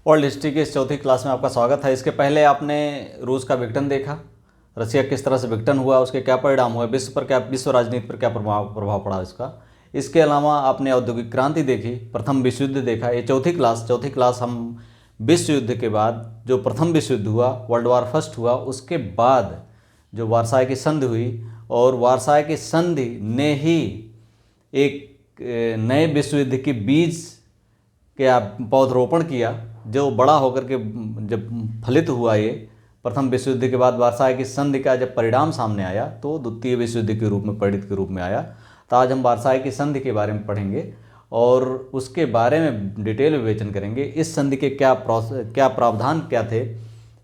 World history की इस चौथी क्लास में आपका स्वागत है। इसके पहले आपने रूस का विघटन देखा, रशिया किस तरह से विघटन हुआ, उसके क्या परिणाम हुए, विश्व राजनीति पर क्या प्रभाव पड़ा इसका। इसके अलावा आपने औद्योगिक क्रांति देखी, प्रथम विश्व युद्ध देखा। ये चौथी क्लास हम विश्व युद्ध के बाद जो प्रथम विश्व युद्ध हुआ, वर्ल्ड वार फर्स्ट हुआ, उसके बाद जो वारसाई की संधि हुई, और वारसाई की संधि ने ही एक नए विश्व युद्ध के बीज के पौधरोपण किया, जो बड़ा होकर के जब फलित हुआ। ये प्रथम विश्व युद्ध के बाद वारसाई की संधि का जब परिणाम सामने आया तो द्वितीय विश्व युद्ध के रूप में, परिणत के रूप में आया। तो आज हम वारसाई की संधि के बारे में पढ़ेंगे और उसके बारे में डिटेल विवेचन करेंगे। इस संधि के क्या प्रावधान क्या थे,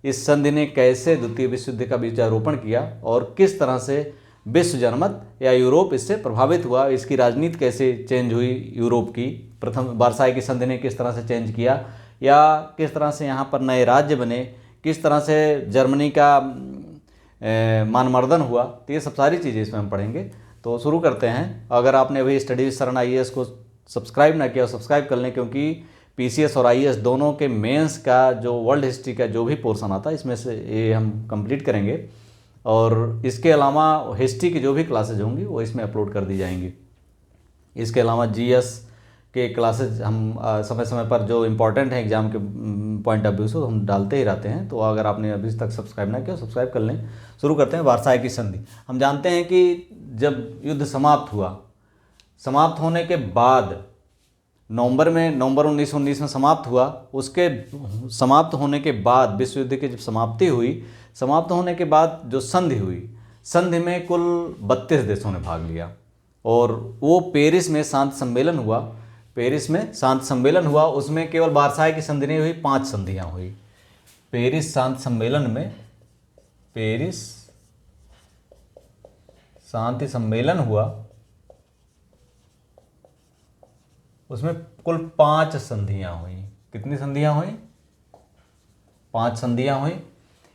इस संधि ने कैसे द्वितीय विश्व युद्ध का बीजारोपण किया, और किस तरह से विश्व जनमत या यूरोप इससे प्रभावित हुआ, इसकी राजनीति कैसे चेंज हुई यूरोप की। प्रथम वारसाई की संधि ने किस तरह से चेंज किया, या किस तरह से यहाँ पर नए राज्य बने, किस तरह से जर्मनी का मानमर्दन हुआ। तो ये सब सारी चीज़ें इसमें हम पढ़ेंगे। तो शुरू करते हैं। अगर आपने अभी स्टडी विद शरण IAS को सब्सक्राइब ना किया, सब्सक्राइब कर लें, क्योंकि PCS और IAS दोनों के मेंस का जो वर्ल्ड हिस्ट्री का जो भी पोर्शन आता है, इसमें से ये हम कंप्लीट करेंगे। और इसके अलावा हिस्ट्री की जो भी क्लासेज होंगी वो इसमें अपलोड कर दी जाएंगी। इसके अलावा GS के क्लासेज हम समय समय पर जो इम्पोर्टेंट हैं एग्जाम के पॉइंट ऑफ व्यू से हम डालते ही रहते हैं। तो अगर आपने अभी तक सब्सक्राइब ना किया, सब्सक्राइब कर लें। शुरू करते हैं। वारसाई की संधि। हम जानते हैं कि जब युद्ध समाप्त हुआ, समाप्त होने के बाद नवंबर 1919 में समाप्त हुआ। उसके समाप्त होने के बाद विश्व युद्ध की जब समाप्ति हुई, समाप्त होने के बाद जो संधि हुई, संधि में कुल 32 देशों ने भाग लिया, और वो पेरिस में शांति सम्मेलन हुआ। पेरिस में शांति सम्मेलन हुआ, उसमें केवल वारसाई की संधि नहीं हुई, 5 संधियाँ हुई। पेरिस शांति सम्मेलन में, पेरिस शांति सम्मेलन हुआ, उसमें कुल 5 संधियाँ हुई। कितनी संधियाँ हुई? 5 संधियाँ हुई।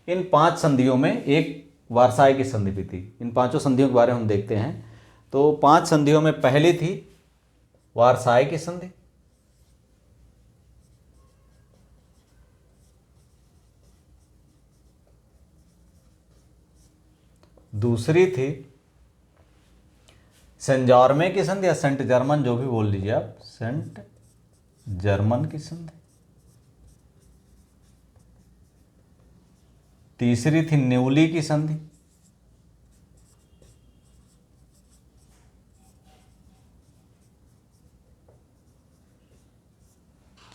इन 5 संधियों में एक वारसाई की संधि भी थी। इन 5 संधियों के बारे में हम देखते हैं। तो 5 संधियों में पहली थी वारसाई की संधि, दूसरी थी सेंट जर्मन की संधि, या सेंट जर्मन जो भी बोल लीजिए आप, सेंट जर्मन की संधि। तीसरी थी न्यूली की संधि।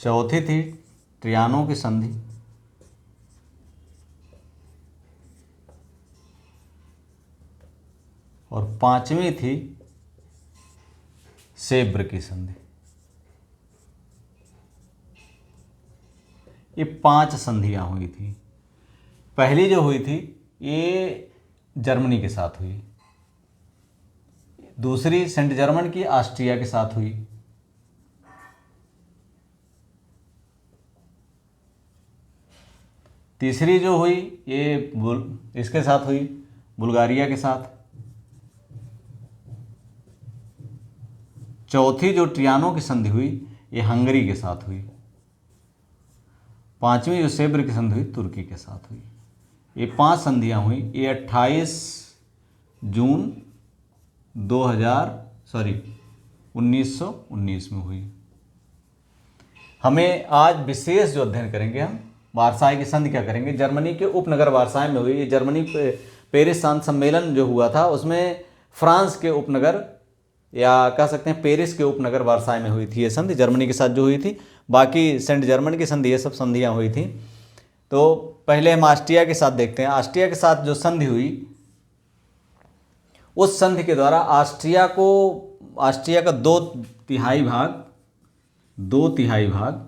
चौथी थी ट्रियानो की संधि। और 5वीं थी सेब्र की संधि। ये 5 संधियां हुई थी। पहली जो हुई थी ये जर्मनी के साथ हुई, दूसरी सेंट जर्मन की ऑस्ट्रिया के साथ हुई, तीसरी जो हुई ये इसके साथ हुई, बुल्गारिया के साथ। चौथी जो ट्रियानो की संधि हुई ये हंगरी के साथ हुई। 5वीं जो सेब्र की संधि हुई तुर्की के साथ हुई। ये 5 संधियां हुई। ये 28 जून 1919 में हुई। हमें आज विशेष जो अध्ययन करेंगे, हम वारसाई की संधि क्या करेंगे, जर्मनी के उपनगर वारसाई में हुई। ये जर्मनी पेरिस शांति सम्मेलन जो हुआ था, उसमें फ्रांस के उपनगर, या कह सकते हैं पेरिस के उपनगर वारसाई में हुई थी ये संधि, जर्मनी के साथ जो हुई थी। बाकी सेंट जर्मन की संधि, ये सब संधियां हुई थी। तो पहले हम ऑस्ट्रिया के साथ देखते हैं। ऑस्ट्रिया के साथ जो संधि हुई, उस संधि के द्वारा ऑस्ट्रिया का 2 तिहाई भाग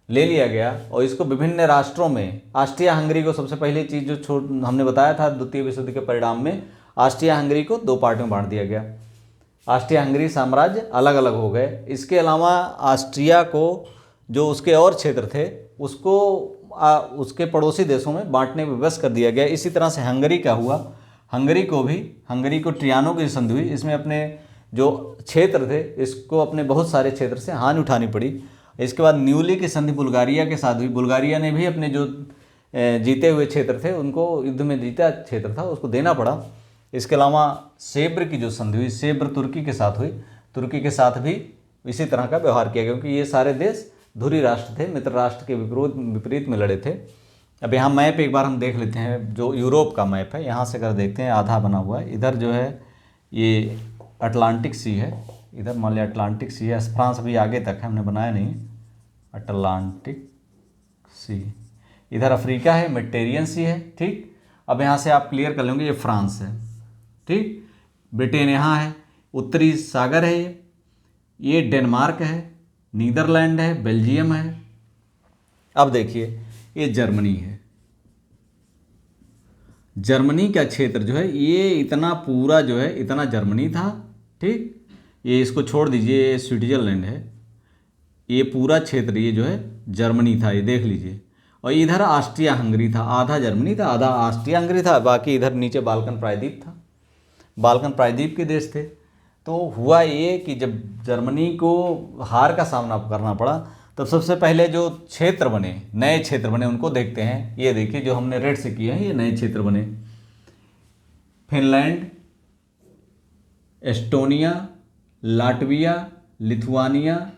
ले लिया गया, और इसको विभिन्न राष्ट्रों में, ऑस्ट्रिया हंगरी को, सबसे पहली चीज़ जो हमने बताया था द्वितीय विश्व युद्ध के परिणाम में, ऑस्ट्रिया हंगरी को 2 पार्ट में बांट दिया गया। ऑस्ट्रिया हंगरी साम्राज्य अलग अलग हो गए। इसके अलावा ऑस्ट्रिया को जो उसके और क्षेत्र थे उसको उसके पड़ोसी देशों में बांटने में विवश कर दिया गया। इसी तरह से हंगरी का हुआ। हंगरी को ट्रियानो की संधि हुई। इसमें अपने जो क्षेत्र थे, इसको अपने बहुत सारे क्षेत्र से हानि उठानी पड़ी। इसके बाद न्यूली की संधि बुल्गारिया के साथ हुई। बुल्गारिया ने भी अपने जो जीते हुए क्षेत्र थे, उनको युद्ध में जीता क्षेत्र था, उसको देना पड़ा। इसके अलावा सेब्र की जो संधि हुई, सेब्र तुर्की के साथ हुई, तुर्की के साथ भी इसी तरह का व्यवहार किया गया, क्योंकि ये सारे देश धुरी राष्ट्र थे, मित्र राष्ट्र के विपरीत में लड़े थे। अब यहाँ मैप एक बार हम देख लेते हैं, जो यूरोप का मैप है, यहाँ से अगर देखते हैं आधा बना हुआ है, इधर जो है ये अटलांटिक सी है, इधर मान लिया अटलांटिक सी है, फ्रांस अभी आगे तक है, हमने बनाया नहीं, अटलांटिक सी, इधर अफ्रीका है, मेडिटेरियन सी है, ठीक। अब यहाँ से आप क्लियर कर लेंगे ये फ्रांस है, ठीक, ब्रिटेन यहाँ है, उत्तरी सागर है, ये डेनमार्क है, नीदरलैंड है, बेल्जियम है। अब देखिए ये जर्मनी है, जर्मनी का क्षेत्र जो है ये इतना पूरा जो है इतना जर्मनी था, ठीक। ये इसको छोड़ दीजिए, ये स्विट्जरलैंड है, ये पूरा क्षेत्र ये जो है जर्मनी था, ये देख लीजिए। और इधर ऑस्ट्रिया हंगरी था, आधा जर्मनी था आधा ऑस्ट्रिया हंगरी था, बाकी इधर नीचे बाल्कन प्रायद्वीप था, बाल्कन प्रायद्वीप के देश थे। तो हुआ ये कि जब जर्मनी को हार का सामना करना पड़ा, तब सबसे पहले जो क्षेत्र बने, नए क्षेत्र बने, उनको देखते हैं। ये देखिए जो हमने रेड से किए हैं, ये नए क्षेत्र बने, Finland, Estonia, Latvia, Lithuania,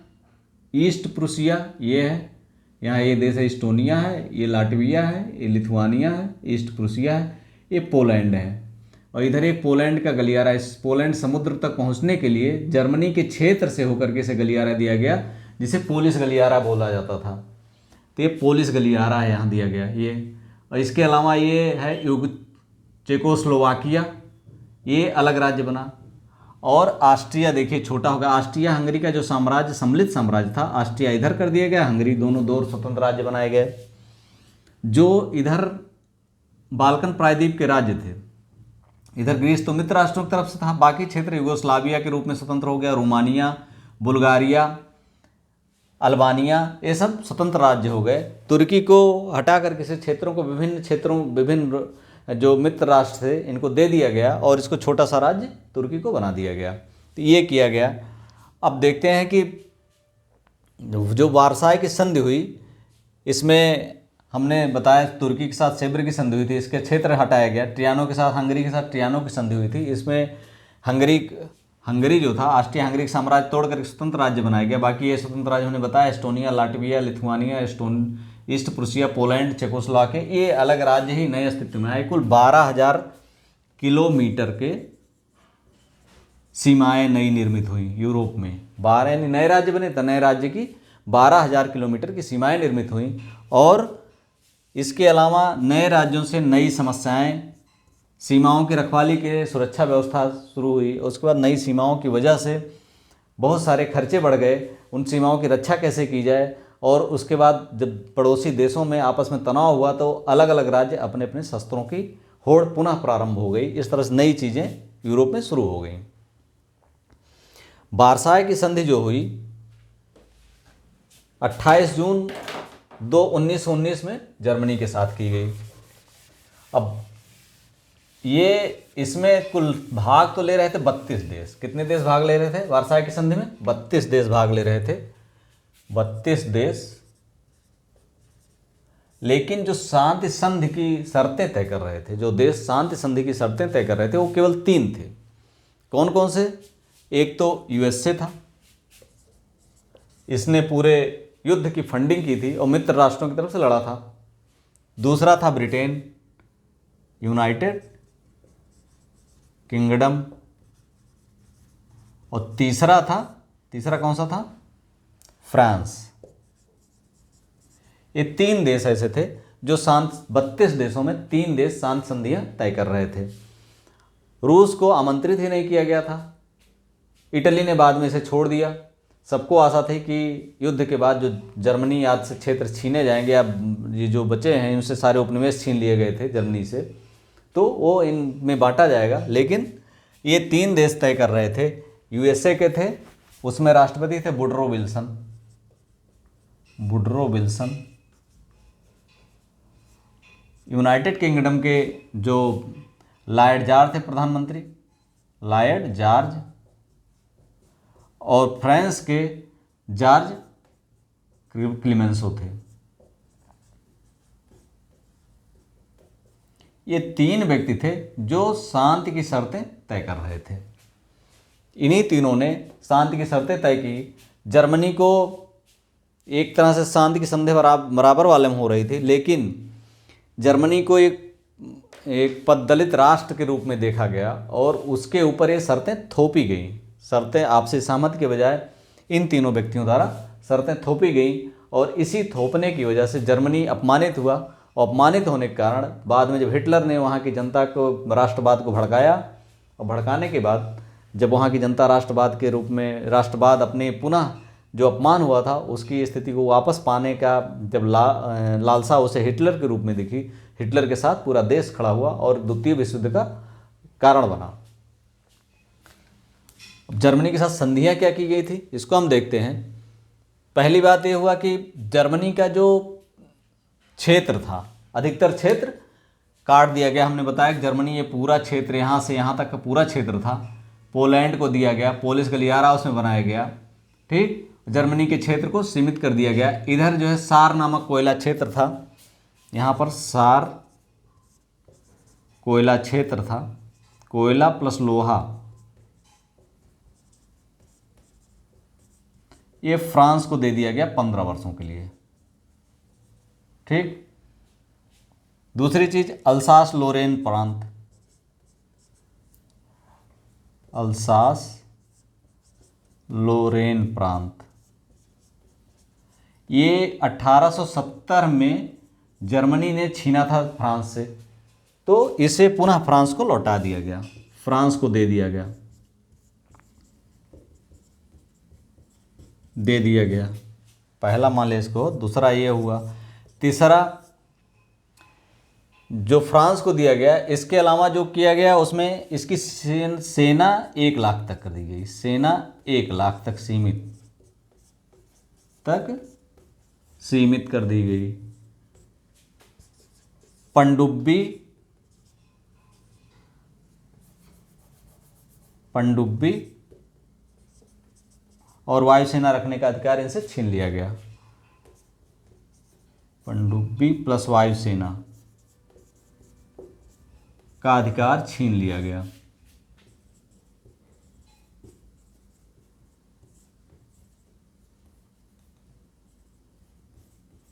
east Prussia, ये है, यहाँ ये देश है एस्टोनिया है, ये लाटविया है, ये लिथुआनिया है, ईस्ट प्रूसिया है, ये पोलैंड है। और इधर एक पोलैंड का गलियारा, इस पोलैंड समुद्र तक पहुंचने के लिए जर्मनी के क्षेत्र से होकर के इसे गलियारा दिया गया, जिसे पोलिस गलियारा बोला जाता था। तो ये पोलिस गलियारा है यहाँ दिया गया ये। और इसके अलावा ये है चेकोस्लोवाकिया, ये अलग राज्य बना। और ऑस्ट्रिया देखिए छोटा होगा, ऑस्ट्रिया हंगरी का जो साम्राज्य सम्मिलित साम्राज्य था, ऑस्ट्रिया इधर कर दिया गया, हंगरी, दोनों दो स्वतंत्र राज्य बनाए गए। जो इधर बाल्कन प्रायद्वीप के राज्य थे, इधर ग्रीस तो मित्र राष्ट्रों की तरफ से था, बाकी क्षेत्र यूगोस्लाविया के रूप में स्वतंत्र हो गया, रोमानिया, बुल्गारिया, अल्बानिया, ये सब स्वतंत्र राज्य हो गए। तुर्की को हटा करके से क्षेत्रों को विभिन्न जो मित्र राष्ट्र थे इनको दे दिया गया और इसको छोटा सा राज्य तुर्की को बना दिया गया। तो ये किया गया। अब देखते हैं कि जो वारसाई की संधि हुई, इसमें हमने बताया तुर्की के साथ सेब्र की संधि हुई थी, इसके क्षेत्र हटाया गया। ट्रियानो के साथ हंगरी के साथ ट्रियानो की संधि हुई थी, इसमें हंगरी जो था ऑस्ट्रिया हंगरी साम्राज्य तोड़ करके स्वतंत्र राज्य बनाया गया। बाकी ये स्वतंत्र राज्य हमने बताया, Estonia, Latvia, Lithuania, east Prussia, Poland, Czechoslovakia, ये अलग राज्य ही नए अस्तित्व में आए। कुल 12,000 किलोमीटर के सीमाएं नई निर्मित हुई यूरोप में। 12 यानी नए राज्य बने, तो नए राज्य की 12,000 किलोमीटर की सीमाएं निर्मित हुई। और इसके अलावा नए राज्यों से नई समस्याएं, सीमाओं की रखवाली के सुरक्षा व्यवस्था शुरू हुई। उसके बाद नई सीमाओं की वजह से बहुत सारे खर्चे बढ़ गए, उन सीमाओं की रक्षा कैसे की जाए। और उसके बाद जब पड़ोसी देशों में आपस में तनाव हुआ तो अलग अलग राज्य अपने अपने शस्त्रों की होड़ पुनः प्रारंभ हो गई। इस तरह से नई चीज़ें यूरोप में शुरू हो गई। वारसाई की संधि जो हुई 28 जून 1919 में जर्मनी के साथ की गई। अब ये इसमें कुल भाग तो ले रहे थे 32 देश। कितने देश भाग ले रहे थे वारसाई की संधि में? 32 देश भाग ले रहे थे, 32 देश। लेकिन जो शांति संधि की शर्तें तय कर रहे थे, जो देश शांति संधि की शर्तें तय कर रहे थे, वो केवल 3 थे। कौन कौन से? एक तो यूएसए था, इसने पूरे युद्ध की फंडिंग की थी और मित्र राष्ट्रों की तरफ से लड़ा था। दूसरा था ब्रिटेन, यूनाइटेड किंगडम। और तीसरा कौन सा था? फ्रांस। ये 3 देश ऐसे थे जो 32 देशों में 3 देश शांति संधियां तय कर रहे थे। रूस को आमंत्रित ही नहीं किया गया था, इटली ने बाद में इसे छोड़ दिया। सबको आशा थी कि युद्ध के बाद जो जर्मनी आदि से क्षेत्र छीने जाएंगे, या ये जो बचे हैं उनसे सारे उपनिवेश छीन लिए गए थे जर्मनी से, तो वो इनमें बांटा जाएगा। लेकिन ये 3 देश तय कर रहे थे। यूएसए के थे, उसमें राष्ट्रपति थे वुडरो विल्सन। यूनाइटेड किंगडम के जो लॉयड जॉर्ज थे प्रधानमंत्री, लॉयड जॉर्ज। और फ्रांस के जॉर्ज क्लीमेंसो थे। ये 3 व्यक्ति थे जो शांति की शर्तें तय कर रहे थे। इन्हीं तीनों ने शांति की शर्तें तय की। जर्मनी को एक तरह से शांति की संधि बराबर वाले में हो रही थी, लेकिन जर्मनी को एक पददलित राष्ट्र के रूप में देखा गया और उसके ऊपर ये शर्तें थोपी गई। शर्तें आपसी सहमति के बजाय इन तीनों व्यक्तियों द्वारा शर्तें थोपी गई और इसी थोपने की वजह से जर्मनी अपमानित हुआ। और अपमानित होने के कारण बाद में जब हिटलर ने वहाँ की जनता को राष्ट्रवाद को भड़काया और भड़काने के बाद जब वहाँ की जनता राष्ट्रवाद के रूप में राष्ट्रवाद अपने पुनः जो अपमान हुआ था उसकी स्थिति को वापस पाने का जब लालसा उसे हिटलर के रूप में दिखी, हिटलर के साथ पूरा देश खड़ा हुआ और द्वितीय विश्व युद्ध का कारण बना। जर्मनी के साथ संधियां क्या की गई थी इसको हम देखते हैं। पहली बात यह हुआ कि जर्मनी का जो क्षेत्र था, अधिकतर क्षेत्र काट दिया गया। हमने बताया कि जर्मनी ये पूरा क्षेत्र यहाँ से यहाँ तक का पूरा क्षेत्र था, पोलैंड को दिया गया, पोलिस गलियारा उसमें बनाया गया। ठीक, जर्मनी के क्षेत्र को सीमित कर दिया गया। इधर जो है सार नामक कोयला क्षेत्र था, यहाँ पर सार कोयला क्षेत्र था, कोयला प्लस लोहा, ये फ्रांस को दे दिया गया 15 वर्षों के लिए। ठीक, दूसरी चीज अल्सास लोरेन प्रांत, अल्सास लोरेन प्रांत, ये 1870 में जर्मनी ने छीना था फ्रांस से, तो इसे पुनः फ्रांस को लौटा दिया गया, फ्रांस को दे दिया गया, दे दिया गया। पहला मान लिया इसको। दूसरा ये हुआ। तीसरा जो फ्रांस को दिया गया, इसके अलावा जो किया गया उसमें इसकी सेना 1 लाख तक कर दी गई, सेना 1 लाख तक सीमित कर दी गई। पनडुब्बी और वायुसेना रखने का अधिकार इनसे छीन लिया गया। पनडुब्बी प्लस वायुसेना का अधिकार छीन लिया गया।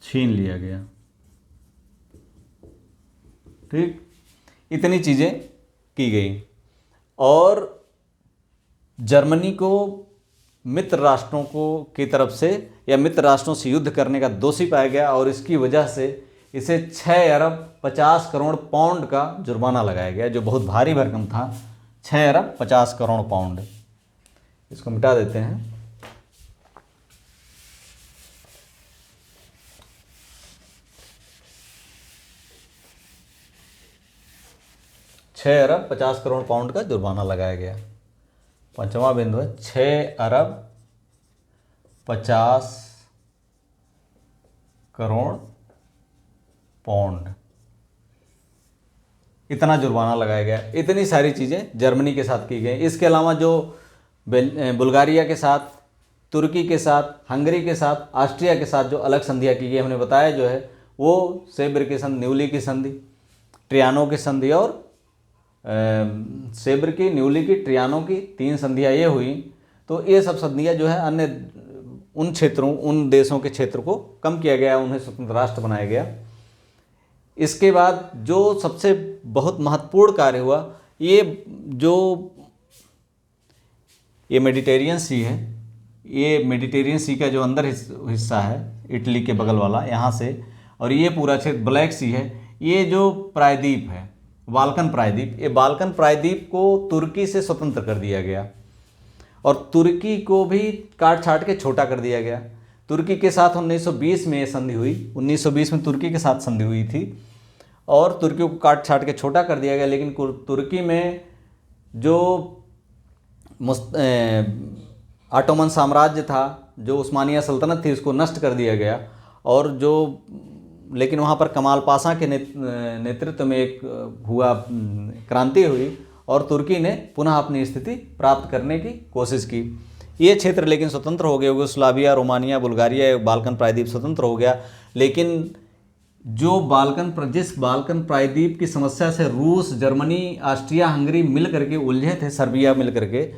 छीन लिया गया। ठीक, इतनी चीजें की गई और जर्मनी को मित्र राष्ट्रों को की तरफ से या मित्र राष्ट्रों से युद्ध करने का दोषी पाया गया और इसकी वजह से इसे 6 अरब 50 करोड़ पाउंड का जुर्माना लगाया गया, जो बहुत भारी भरकम था। 6 अरब 50 करोड़ पाउंड। इसको मिटा देते हैं। छः अरब 50 करोड़ पाउंड का जुर्माना लगाया गया। पांचवा बिंदु है 6 अरब 50 करोड़ पाउंड, इतना जुर्माना लगाया गया। इतनी सारी चीज़ें जर्मनी के साथ की गई। इसके अलावा जो बुल्गारिया के साथ, तुर्की के साथ, हंगरी के साथ, ऑस्ट्रिया के साथ जो अलग संधियाँ की गई, हमने बताया जो है वो सेब्र की संधि, न्यूली की संधि, ट्रियानो की संधि और सेब्र की, न्यूली की, ट्रियानो की 3 संधियाँ ये हुई। तो ये सब संधियाँ जो है अन्य उन क्षेत्रों, उन देशों के क्षेत्र को कम किया गया, उन्हें स्वतंत्र राष्ट्र बनाया गया। इसके बाद जो सबसे बहुत महत्वपूर्ण कार्य हुआ, ये मेडिटेरियन सी है, ये मेडिटेरियन सी का जो अंदर हिस्सा है इटली के बगल वाला यहाँ से, और ये पूरा क्षेत्र ब्लैक सी है। ये जो प्रायद्वीप है बाल्कन प्रायद्वीप, ये बाल्कन प्रायद्वीप को तुर्की से स्वतंत्र कर दिया गया और तुर्की को भी काट छाट के छोटा कर दिया गया। तुर्की के साथ 1920 में ये संधि हुई, 1920 में तुर्की के साथ संधि हुई थी और तुर्की को काट छाट के छोटा कर दिया गया। लेकिन तुर्की में जो ऑटोमन साम्राज्य था, जो उस्मानिया सल्तनत थी, उसको नष्ट कर दिया गया। और जो लेकिन वहाँ पर कमाल पाशा के नेतृत्व में एक क्रांति हुई और तुर्की ने पुनः अपनी स्थिति प्राप्त करने की कोशिश की। ये क्षेत्र लेकिन स्वतंत्र हो गए, यूगोस्लाविया, रोमानिया, बुल्गारिया, बाल्कन प्रायद्वीप स्वतंत्र हो गया। लेकिन जो जिस बाल्कन प्रायद्वीप की समस्या से रूस, जर्मनी, ऑस्ट्रिया हंगरी मिल करके उलझे थे, सर्बिया मिल करके,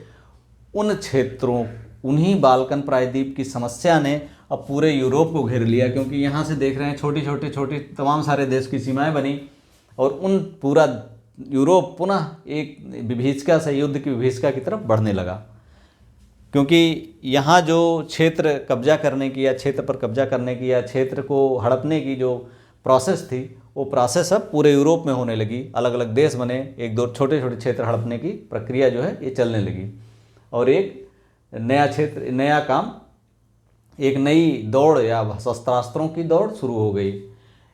उन क्षेत्रों, उन्हीं बाल्कन प्रायद्वीप की समस्या ने अब पूरे यूरोप को घेर लिया, क्योंकि यहाँ से देख रहे हैं छोटी तमाम सारे देश की सीमाएं बनी और उन पूरा यूरोप पुनः एक विभीषिका से, युद्ध की विभीषिका की तरफ बढ़ने लगा। क्योंकि यहाँ जो क्षेत्र कब्जा करने की या क्षेत्र पर कब्जा करने की या क्षेत्र को हड़पने की जो प्रोसेस थी, वो प्रोसेस अब पूरे यूरोप में होने लगी। अलग अलग देश बने, एक दो छोटे छोटे क्षेत्र हड़पने की प्रक्रिया जो है ये चलने लगी और एक नया क्षेत्र, नया काम, एक नई दौड़ या शस्त्रास्त्रों की दौड़ शुरू हो गई।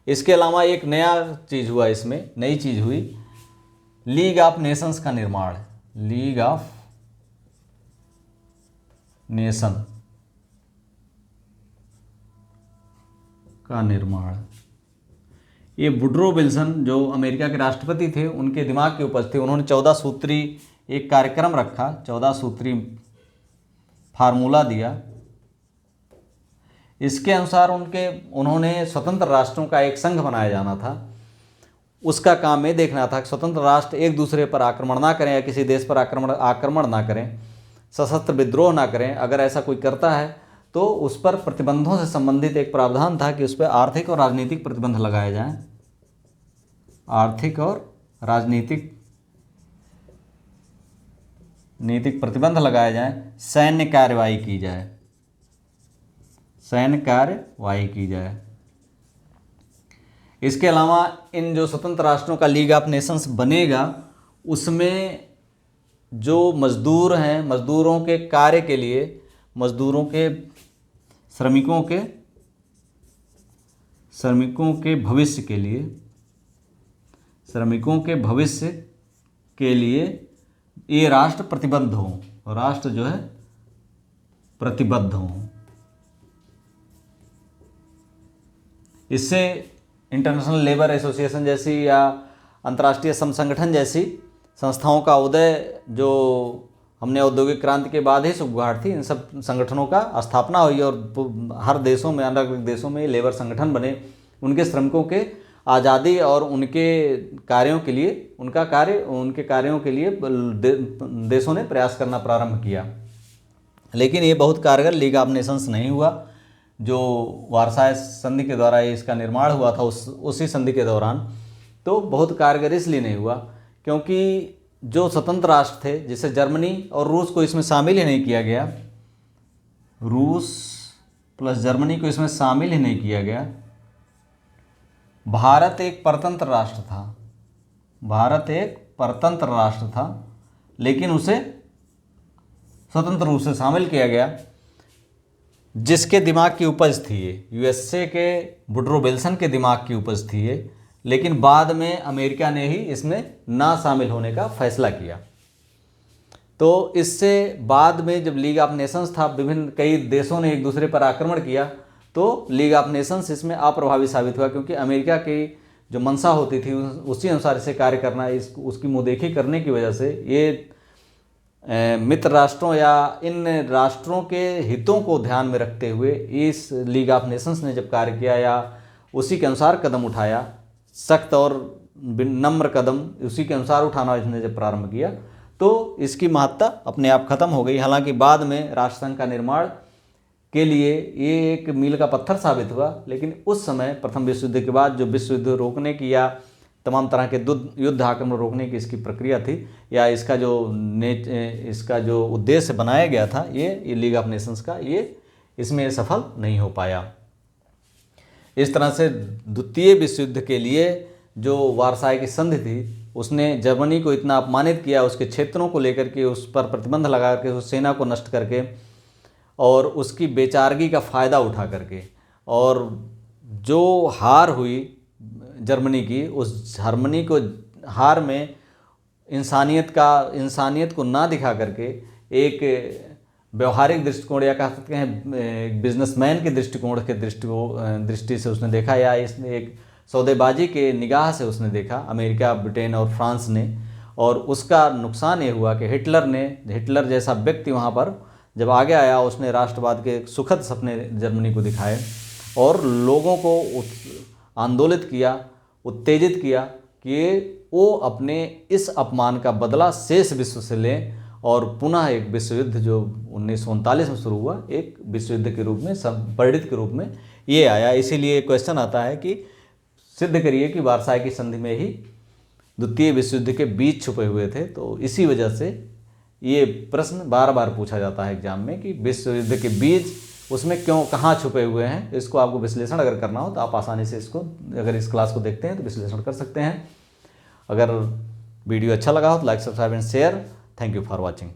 इसके अलावा एक नया चीज़ हुआ, इसमें नई चीज़ हुई, लीग ऑफ नेशंस का निर्माण। लीग ऑफ नेशन का निर्माण, ये वुडरो विल्सन जो अमेरिका के राष्ट्रपति थे, उनके दिमाग की उपज थी। उन्होंने 14 सूत्री एक कार्यक्रम रखा, 14 सूत्री फार्मूला दिया। इसके अनुसार उन्होंने स्वतंत्र राष्ट्रों का एक संघ बनाया जाना था। उसका काम ये देखना था कि स्वतंत्र राष्ट्र एक दूसरे पर आक्रमण ना करें या किसी देश पर आक्रमण ना करें, सशस्त्र विद्रोह ना करें। अगर ऐसा कोई करता है तो उस पर प्रतिबंधों से संबंधित एक प्रावधान था कि उस पर आर्थिक और राजनीतिक प्रतिबंध लगाए जाएं, आर्थिक और राजनीतिक प्रतिबंध लगाए जाएं, सैन्य कार्रवाई की जाए, सैन्य कार्रवाई की जाए। इसके अलावा इन जो स्वतंत्र राष्ट्रों का लीग ऑफ नेशंस बनेगा, उसमें जो मजदूर हैं, मजदूरों के कार्य के लिए, मजदूरों के, श्रमिकों के भविष्य के लिए, श्रमिकों के भविष्य के लिए ये राष्ट्र प्रतिबद्ध हों, राष्ट्र जो है प्रतिबद्ध हों। इससे इंटरनेशनल लेबर एसोसिएशन जैसी या अंतर्राष्ट्रीय श्रम संगठन जैसी संस्थाओं का उदय, जो हमने औद्योगिक क्रांति के बाद ही सुगबुगाहट थी, इन सब संगठनों का स्थापना हुई और हर देशों में, अलग अलग देशों में लेबर संगठन बने। उनके श्रमिकों के आज़ादी और उनके कार्यों के लिए, उनके कार्यों के लिए देशों ने प्रयास करना प्रारंभ किया। लेकिन ये बहुत कारगर लीग ऑफ नेशंस नहीं हुआ। जो वार्साय संधि के द्वारा इसका निर्माण हुआ था, उसी संधि के दौरान, तो बहुत कारगर इसलिए नहीं हुआ क्योंकि जो स्वतंत्र राष्ट्र थे, जैसे जर्मनी और रूस को इसमें शामिल ही नहीं किया गया, रूस प्लस जर्मनी को इसमें शामिल ही नहीं किया गया। भारत एक परतंत्र राष्ट्र था, भारत एक परतंत्र राष्ट्र था, लेकिन उसे स्वतंत्र रूप से शामिल किया गया। जिसके दिमाग की उपज थी ये, यूएसए के वुडरो विल्सन के दिमाग की उपज थी ये, लेकिन बाद में अमेरिका ने ही इसमें ना शामिल होने का फैसला किया। तो इससे बाद में जब लीग ऑफ नेशंस था, कई देशों ने एक दूसरे पर आक्रमण किया, तो लीग ऑफ नेशंस इसमें अप्रभावी साबित हुआ, क्योंकि अमेरिका की जो मंशा होती थी उसी अनुसार इसे कार्य करना, उसकी मुँहदेखी करने की वजह से ये मित्र राष्ट्रों या इन राष्ट्रों के हितों को ध्यान में रखते हुए इस लीग ऑफ नेशंस ने जब कार्य किया या उसी के अनुसार कदम उठाया, सख्त और नम्र कदम उसी के अनुसार उठाना इसने जब प्रारंभ किया, तो इसकी महत्ता अपने आप खत्म हो गई। हालांकि बाद में राष्ट्रसंघ का निर्माण के लिए ये एक मील का पत्थर साबित हुआ, लेकिन उस समय प्रथम विश्व युद्ध के बाद जो विश्व युद्ध रोकने की या तमाम तरह के युद्ध आक्रमण रोकने की इसकी प्रक्रिया थी, या इसका जो उद्देश्य बनाया गया था, ये लीग ऑफ नेशंस का, ये इसमें सफल नहीं हो पाया। इस तरह से द्वितीय विश्व युद्ध के लिए जो वार्साय की संधि थी, उसने जर्मनी को इतना अपमानित किया, उसके क्षेत्रों को लेकर के उस पर प्रतिबंध लगा करके, उस सेना को नष्ट करके और उसकी बेचारगी का फ़ायदा उठा करके, और जो हार हुई जर्मनी की, उस जर्मनी को हार में इंसानियत को ना दिखा करके एक व्यवहारिक दृष्टिकोण या कह सकते हैं बिजनेसमैन के दृष्टि से उसने देखा, या इसने एक सौदेबाजी के निगाह से उसने देखा, अमेरिका, ब्रिटेन और फ्रांस ने। और उसका नुकसान ये हुआ कि हिटलर जैसा व्यक्ति वहाँ पर जब आगे आया उसने राष्ट्रवाद के सुखद सपने जर्मनी को दिखाए और लोगों को आंदोलित किया, उत्तेजित किया कि वो अपने इस अपमान का बदला शेष विश्व से लें और पुनः एक विश्व युद्ध जो 1939 में शुरू हुआ एक विश्व युद्ध के रूप में, परिणित के रूप में ये आया। इसीलिए क्वेश्चन आता है कि सिद्ध करिए कि वार्साई की संधि में ही द्वितीय विश्व युद्ध के बीज छुपे हुए थे। तो इसी वजह से ये प्रश्न बार बार पूछा जाता है एग्जाम में कि विश्व युद्ध के बीज उसमें क्यों, कहाँ छुपे हुए हैं। इसको आपको विश्लेषण अगर करना हो तो आप आसानी से इसको, अगर इस क्लास को देखते हैं तो विश्लेषण कर सकते हैं। अगर वीडियो अच्छा लगा हो तो like, subscribe and share. Thank you for watching.